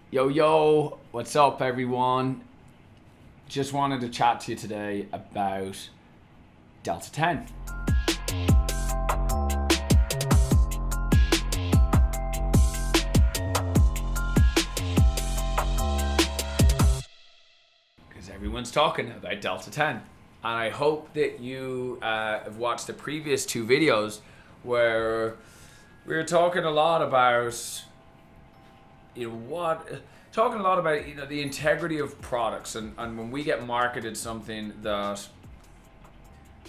Yo, what's up, everyone? Just wanted to chat to you today about Delta-10. Because everyone's talking about Delta-10. And I hope that you have watched the previous two videos where we were talking a lot about the integrity of products, and when we get marketed something that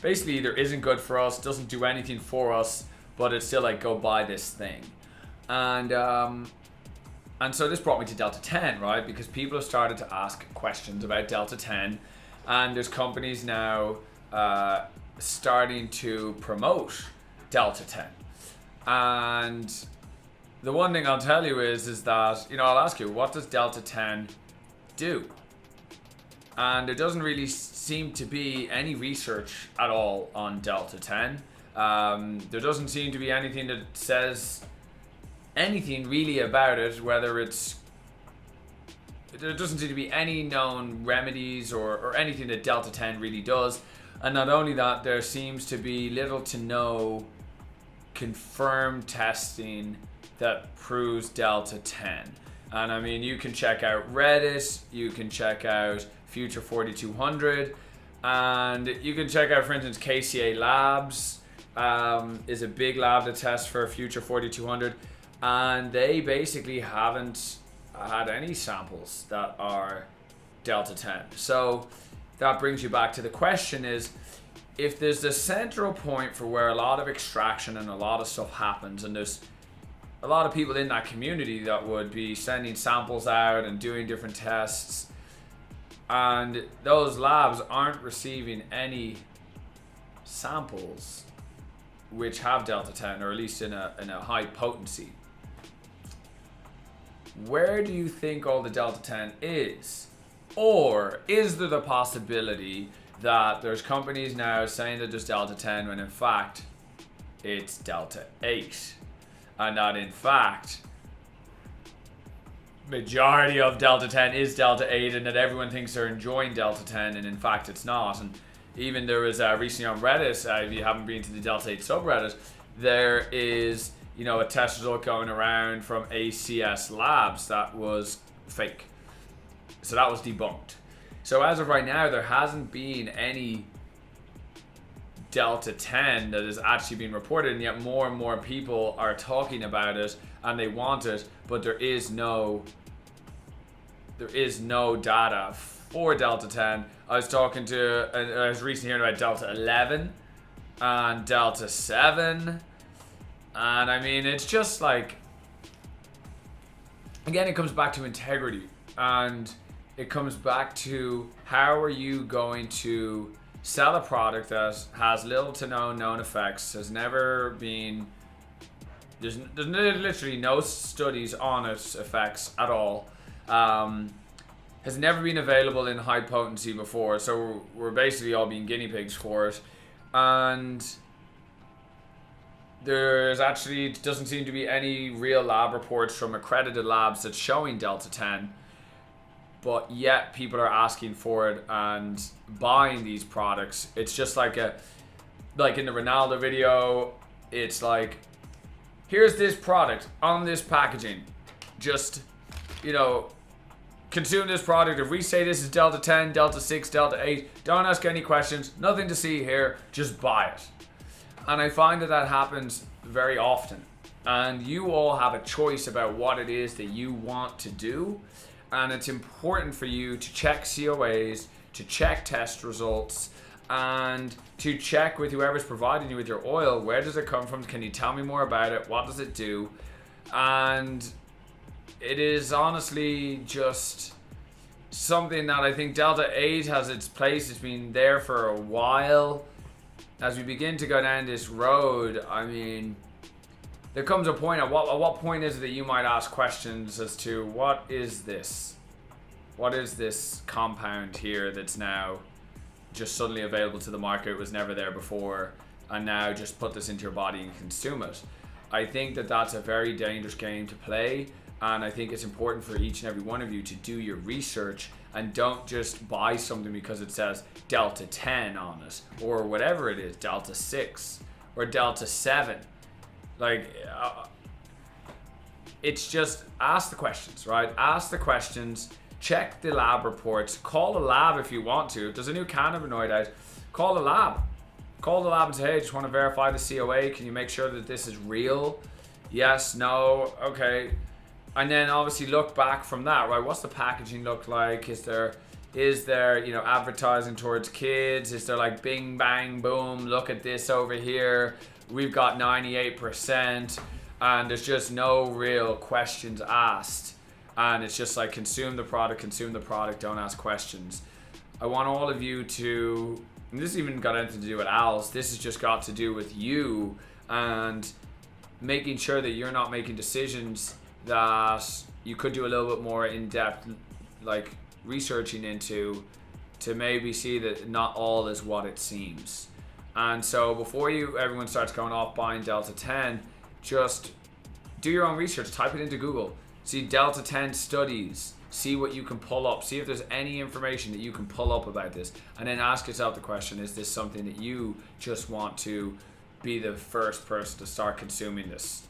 basically either isn't good for us, doesn't do anything for us, but it's still like, go buy this thing. And so this brought me to Delta-10, right? Because people have started to ask questions about Delta-10, and there's companies now starting to promote Delta-10. And the one thing I'll tell you is that, I'll ask you, what does Delta-10 do? And there doesn't really seem to be any research at all on Delta-10. There doesn't seem to be anything that says anything really about it, there doesn't seem to be any known remedies or anything that Delta-10 really does. And not only that, there seems to be little to no confirmed testing that proves Delta-10. And I mean, you can check out Reddit, you can check out Future 4200, and you can check out, for instance, KCA Labs is a big lab that tests for Future 4200, and they basically haven't had any samples that are Delta-10. So that brings you back to the question is, if there's the central point for where a lot of extraction and a lot of stuff happens, and there's a lot of people in that community that would be sending samples out and doing different tests, and those labs aren't receiving any samples which have Delta-10, or at least in a high potency. Where do you think all the Delta-10 is? Or is there the possibility that there's companies now saying that there's Delta-10 when in fact it's Delta-8? And that in fact majority of Delta-10 is Delta-8, and that everyone thinks they're enjoying Delta-10, and in fact it's not. And even there was recently on Reddit, if you haven't been to the Delta-8 subreddit, there is a test result going around from ACS Labs that was fake. So that was debunked. So as of right now, there hasn't been any Delta-10 that has actually been reported, and yet more and more people are talking about it and they want it, but there is no data for Delta-10. I was recently hearing about Delta-11 and Delta-7, and I mean, it's just like, again, it comes back to integrity, and it comes back to how are you going to sell a product that has little to no known effects, there's literally no studies on its effects at all, has never been available in high potency before, so we're basically all being guinea pigs for it, and there's actually doesn't seem to be any real lab reports from accredited labs that's showing Delta-10, but yet people are asking for it and buying these products. It's just like in the Ronaldo video, it's like, here's this product on this packaging, just consume this product. If we say this is Delta-10, Delta-6, Delta-8, don't ask any questions, nothing to see here, just buy it. And I find that happens very often, and you all have a choice about what it is that you want to do. And it's important for you to check COAs, to check test results, and to check with whoever's providing you with your oil. Where does it come from? Can you tell me more about it? What does it do? And it is honestly just something that I think Delta-8 has its place. It's been there for a while. As we begin to go down this road, I mean, there comes a point, at what point is it that you might ask questions as to what is this compound here that's now just suddenly available to the market, it was never there before, and now just put this into your body and consume it. I think that that's a very dangerous game to play, And I think it's important for each and every one of you to do your research and don't just buy something because it says Delta-10 on it or whatever it is, Delta-6 or Delta-7. Like, it's just ask the questions, right? Ask the questions, check the lab reports, call a lab if you want to. If there's a new cannabinoid out, call a lab. Call the lab and say, hey, just want to verify the COA. Can you make sure that this is real? Yes, no, okay. And then obviously look back from that, right? What's the packaging look like? Is there advertising towards kids? Is there like bing, bang, boom, look at this over here. We've got 98% and there's just no real questions asked. And it's just like consume the product, don't ask questions. I want all of you to, and this even got anything to do with Al's, this has just got to do with you and making sure that you're not making decisions that you could do a little bit more in-depth like researching into to maybe see that not all is what it seems. And so before everyone starts going off buying Delta-10, just do your own research, type it into Google, see Delta-10 studies, see what you can pull up, see if there's any information that you can pull up about this, and then ask yourself the question, is this something that you just want to be the first person to start consuming this?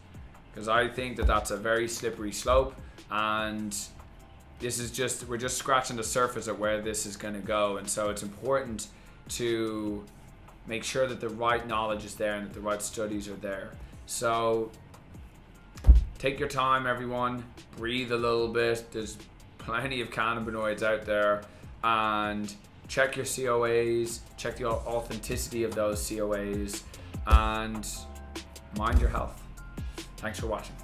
Because I think that that's a very slippery slope, and we're just scratching the surface of where this is going to go. And so it's important to make sure that the right knowledge is there and that the right studies are there. So take your time, everyone, breathe a little bit. There's plenty of cannabinoids out there, and check your COAs, check the authenticity of those COAs, and mind your health. Thanks for watching.